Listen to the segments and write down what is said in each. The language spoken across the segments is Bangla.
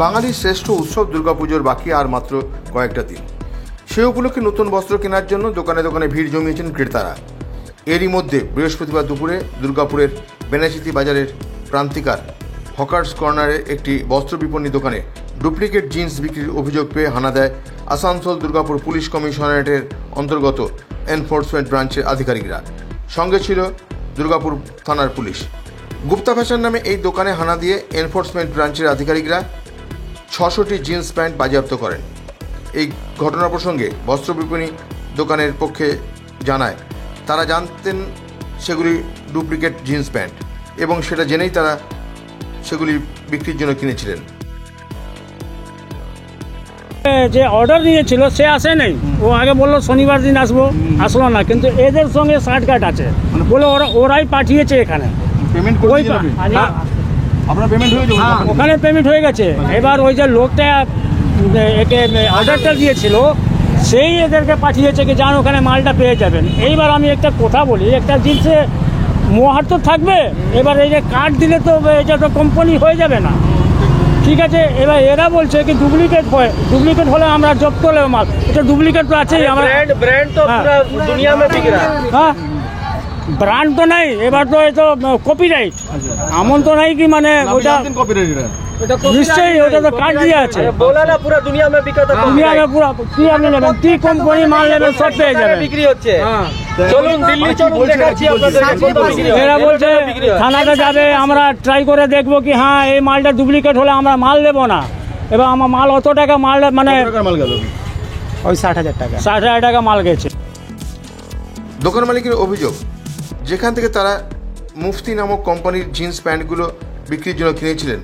বাঙালির শ্রেষ্ঠ উৎসব দুর্গাপুজোর বাকি আর মাত্র কয়েকটা দিন। সে উপলক্ষে নতুন বস্ত্র কেনার জন্য দোকানে দোকানে ভিড় জমিয়েছেন ক্রেতারা। এরই মধ্যে বৃহস্পতিবার দুপুরে দুর্গাপুরের বেনাচিতি বাজারের প্রান্তিকার হকার্স কর্নারের একটি বস্ত্র বিপণী দোকানে ডুপ্লিকেট জিন্স বিক্রির অভিযোগ পেয়ে হানা দেয় আসানসোল দুর্গাপুর পুলিশ কমিশনারেটের অন্তর্গত এনফোর্সমেন্ট ব্রাঞ্চের আধিকারিকরা। সঙ্গে ছিল দুর্গাপুর থানার পুলিশ। গুপ্তা ফ্যাশন নামে এই দোকানে হানা দিয়ে এনফোর্সমেন্ট ব্রাঞ্চের আধিকারিকরা 600টি জিন্স প্যান্ট বাজেয়াপ্ত করেন। এই ঘটনা প্রসঙ্গে বস্ত্র বিপণী দোকানের পক্ষে জানায় তারা জানতেন সেগুলি ডুপ্লিকেট জিন্স প্যান্ট এবং সেটা জেনেই তারা সেগুলি বিক্রির জন্য কিনেছিলেন। যে অর্ডার দিয়েছিল সে আসে নাই, ও আগে বললো শনিবার দিন আসলো না, কিন্তু এদের সঙ্গে শার্টকাট আছে বলে ওরাই পাঠিয়েছে এখানে। ওখানে পেমেন্ট হয়ে গেছে। এবার ওই যে লোকটা একে অর্ডারটা দিয়েছিল সেই এদেরকে পাঠিয়েছে কি যান ওখানে মালটা পেয়ে যাবেন। এইবার আমি একটা কথা বলি, একটা জিনিসে মোহার তো থাকবে, এবার এই যে কার্ড দিলে তো এটা তো কোম্পানি হয়ে যাবে না, ঠিক আছে। এবার এরা বলছে কি ডুপ্লিকেট হলে আমরা জব্দ করলে মাল, এটা ডুপ্লিকেট তো আছেই। আমরা ব্র্যান্ড তো পুরো দুনিয়া মে বিক রহা है। হ্যাঁ, ব্র্যান্ড তো নাই, এবার তো এই তো কপিরাইট এমন তো নাই কি মানে ওটা নিশ্চয়ই ওটা তো কার্ড দিয়ে আছে। बोला ना पूरा दुनिया में बिका था, দুনিয়া মে পুরো কি আপনি নেবেন, কি কোম্পানি মাল নেবেন সব পেয়ে যাবেন। বিক্রি হচ্ছে। চলুন দিল্লি চলুন, দেখাচ্ছি আপনাদের কত বিক্রি হয়। এরা বলছে থানাতে যাবে, আমরা ট্রাই করে দেখবো কি হ্যাঁ এই মালটা ডুপ্লিকেট হলে আমরা মাল দেবো না। এবার আমার মাল অত টাকা মাল মানে ওই 60,000 টাকা 60,000 টাকা মাল গেছে। দোকান মালিকের অভিযোগ, যেখান থেকে তারা মুফতি নামক কোম্পানির জিন্স প্যান্টগুলো বিক্রির জন্য কিনেছিলেন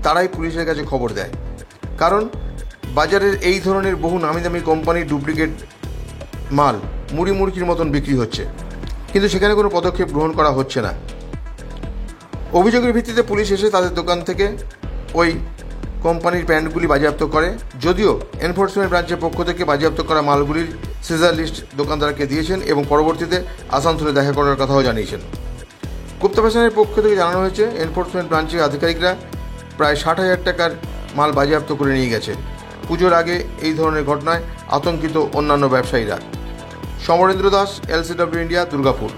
তারাই পুলিশের কাছে খবর দেয়। কারণ বাজারের এই ধরনের বহু নামি দামি কোম্পানির ডুপ্লিকেট মাল মুড়ি মুড়কির মতন বিক্রি হচ্ছে, কিন্তু সেখানে কোনো পদক্ষেপ গ্রহণ করা হচ্ছে না। অভিযোগের ভিত্তিতে পুলিশ এসে তাদের দোকান থেকে ওই কোম্পানির প্যান্টগুলি বাজেয়াপ্ত করে। যদিও এনফোর্সমেন্ট ব্রাঞ্চের পক্ষ থেকে বাজেয়াপ্ত করা মালগুলির সিজার লিস্ট দোকানদারকে দিয়েছেন এবং পরবর্তীতে আসানসোলে দেখা করার কথাও জানিয়েছেন। গুপ্তা ফ্যাশনের পক্ষ থেকে জানানো হয়েছে এনফোর্সমেন্ট ব্রাঞ্চের আধিকারিকরা প্রায় 60,000 টাকার মাল বাজেয়াপ্ত করে নিয়ে গেছে। পুজোর আগে এই ধরনের ঘটনায় আতঙ্কিত অন্যান্য ব্যবসায়ীরা। Samarendra Das, LCW India, Durgapur.